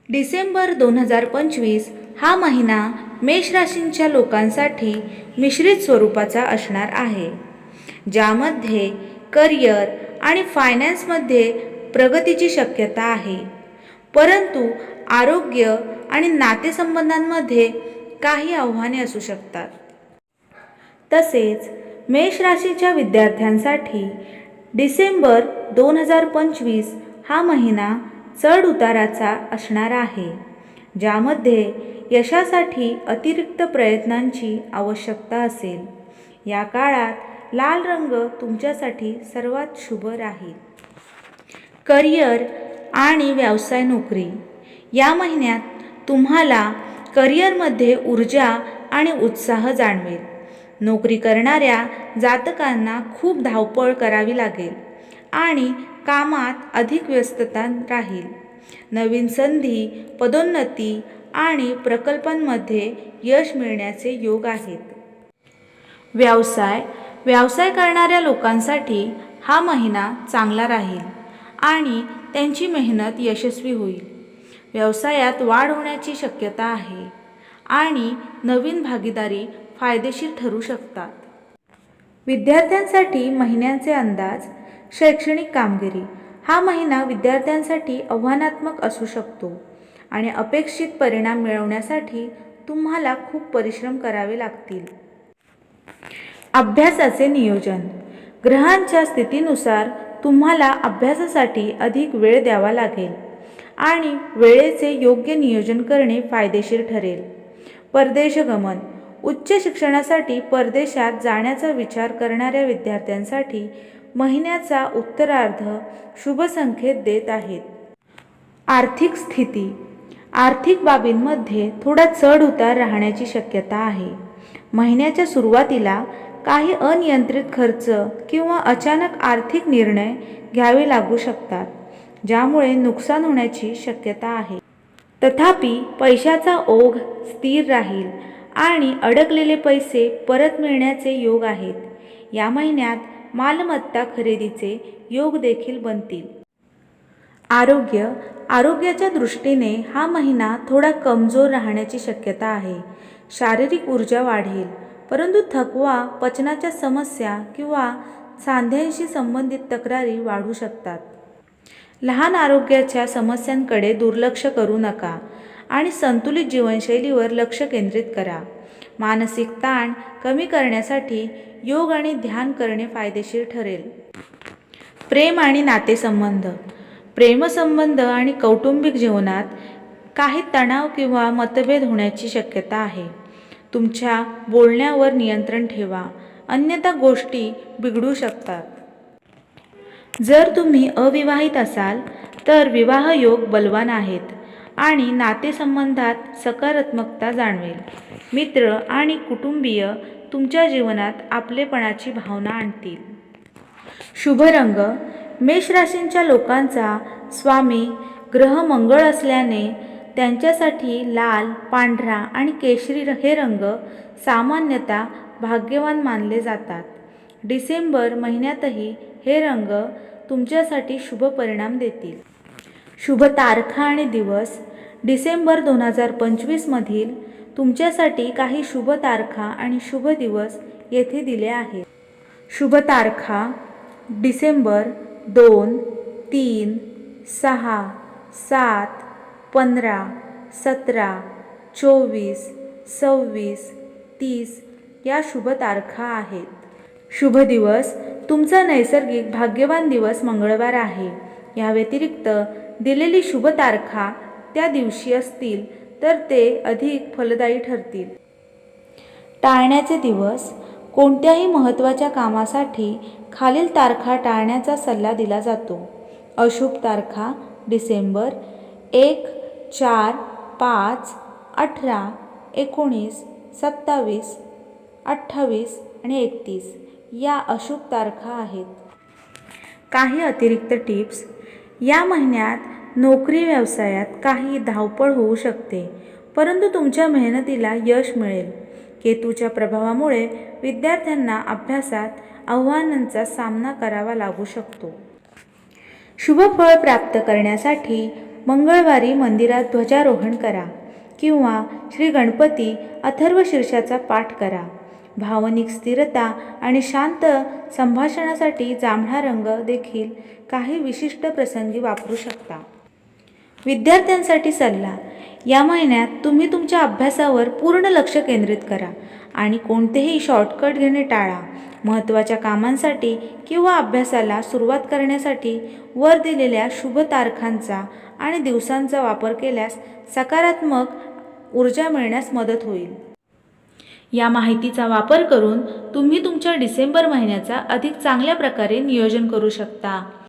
डिसेंबर 2025 हा महिना मेष राशींच्या लोकांसाठी मिश्रित स्वरूपाचा असणार आहे, ज्यामध्ये करिअर आणि फायनान्समध्ये प्रगतीची शक्यता आहे, परंतु आरोग्य आणि नातेसंबंधांमध्ये काही आव्हाने असू शकतात. तसेच मेष राशीच्या विद्यार्थ्यांसाठी डिसेंबर 2025 हा महिना चढ उताराचा असणार आहे, ज्यामध्ये यशासाठी अतिरिक्त प्रयत्नांची आवश्यकता असेल. या काळात लाल रंग तुमच्यासाठी सर्वात शुभ राहील. करिअर आणि व्यवसाय नोकरी या महिन्यात तुम्हाला करिअरमध्ये ऊर्जा आणि उत्साह जाणवेल. नोकरी करणाऱ्या जातकांना खूप धावपळ करावी लागेल आणि कामात अधिक व्यस्तता राहील. नवीन संधी, पदोन्नती आणि प्रकल्पांमध्ये यश मिळण्याचे योग आहेत. व्यवसाय करणाऱ्या लोकांसाठी हा महिना चांगला राहील आणि त्यांची मेहनत यशस्वी होईल. व्यवसायात वाढ होण्याची शक्यता आहे आणि नवीन भागीदारी फायदेशीर ठरू शकतात. विद्यार्थ्यांसाठी महिन्याचे अंदाज. शैक्षणिक कामगिरी हा महिना विद्यार्थ्यांसाठी आव्हानात्मक असू शकतो आणि अपेक्षित परिणाम मिळवण्यासाठी तुम्हाला खूप परिश्रम करावे लागतील. अभ्यासाचे नियोजन. ग्रहांच्या स्थितीनुसार तुम्हाला अभ्यासासाठी अधिक वेळ द्यावा लागेल आणि वेळेचे योग्य नियोजन करणे फायदेशीर ठरेल. परदेश गमन. उच्च शिक्षणासाठी परदेशात जाण्याचा विचार करणाऱ्या विद्यार्थ्यांसाठी महिन्याचा उत्तरार्ध शुभ संकेत देत आहेत. आर्थिक स्थिती. आर्थिक बाबींमध्ये थोडा चढ उतार राहण्याची शक्यता आहे. महिन्याच्या सुरुवातीला काही अनियंत्रित खर्च किंवा अचानक आर्थिक निर्णय घ्यावे लागू शकतात, ज्यामुळे नुकसान होण्याची शक्यता आहे. तथापि पैशाचा ओघ स्थिर राहील आणि अडकलेले पैसे परत मिळण्याचे योग आहेत. या महिन्यात मालमत्ता खरेदीचे योग देखील बनतील. आरोग्याच्या दृष्टीने हा महिना थोडा कमजोर राहण्याची शक्यता आहे. शारीरिक ऊर्जा वाढेल, परंतु थकवा, पचनाच्या समस्या किंवा सांध्यांशी संबंधित तक्रारी वाढू शकतात. लहान आरोग्याच्या समस्यांकडे दुर्लक्ष करू नका आणि संतुलित जीवनशैलीवर लक्ष केंद्रित करा. मानसिक ताण कमी करण्यासाठी योग आणि ध्यान करणे फायदेशीर ठरेल. प्रेम आणि नातेसंबंध. प्रेमसंबंध आणि कौटुंबिक जीवनात काही तणाव किंवा मतभेद होण्याची शक्यता आहे. तुमच्या बोलण्यावर नियंत्रण ठेवा, अन्यथा गोष्टी बिघडू शकतात. जर तुम्ही अविवाहित असाल तर विवाह योग बलवान आहेत आणि नातेसंबंधात सकारात्मकता जाणवेल. मित्र आणि कुटुंबीय तुमच्या जीवनात आपलेपणाची भावना आणतील. शुभ रंग. मेष राशींच्या लोकांचा स्वामी ग्रह मंगळ असल्याने त्यांच्यासाठी लाल, पांढरा आणि केशरी हे रंग सामान्यतः भाग्यवान मानले जातात. डिसेंबर महिन्यातही हे रंग तुमच्यासाठी शुभ परिणाम देतील. शुभ तारखा आणि दिवस. डिसेंबर 2025 मधील तुमच्यासाठी काही शुभ तारखा आणि शुभ दिवस येथे दिले आहेत. शुभ तारखा. डिसेंबर 2, 3, 6, 7, 15, 17, 24, 26, 30 या शुभ तारखा आहेत. शुभ दिवस. तुमचा नैसर्गिक भाग्यवान दिवस मंगळवार आहे. या व्यतिरिक्त दिलेली शुभ तारखा त्या दिवशी असतील तर ते अधिक फलदायी ठरतील. टाळण्याचे दिवस. कोणत्याही महत्त्वाच्या कामासाठी खालील तारखा टाळण्याचा सल्ला दिला जातो. अशुभ तारखा. डिसेंबर 1, 4, 5, 18, 19, 27, 28 आणि 31 या अशुभ तारखा आहेत. काही अतिरिक्त टिप्स. या महिन्यात नोकरी व्यवसायात काही धावपळ होऊ शकते, परंतु तुमच्या मेहनतीला यश मिळेल. केतूच्या प्रभावामुळे विद्यार्थ्यांना अभ्यासात आव्हानांचा सामना करावा लागू शकतो. शुभ फळ प्राप्त करण्यासाठी मंगळवारी मंदिरात ध्वजारोहण करा किंवा श्री गणपती अथर्व शीर्षाचा पाठ करा. भावनिक स्थिरता आणि शांत संभाषणासाठी जांभळा रंग देखील काही विशिष्ट प्रसंगी वापरू शकता. विद्यार्थ्यांसाठी सल्ला. या महिन्यात तुम्ही तुमच्या अभ्यासावर पूर्ण लक्ष केंद्रित करा आणि कोणतेही शॉर्टकट घेणे टाळा. महत्त्वाच्या कामांसाठी किंवा अभ्यासाला सुरुवात करण्यासाठी वर दिलेल्या शुभ तारखांचा आणि दिवसांचा वापर केल्यास सकारात्मक ऊर्जा मिळण्यास मदत होईल. या माहितीचा वापर करून तुम्ही तुमच्या डिसेंबर महिन्याचा अधिक चांगल्या प्रकारे नियोजन करू शकता.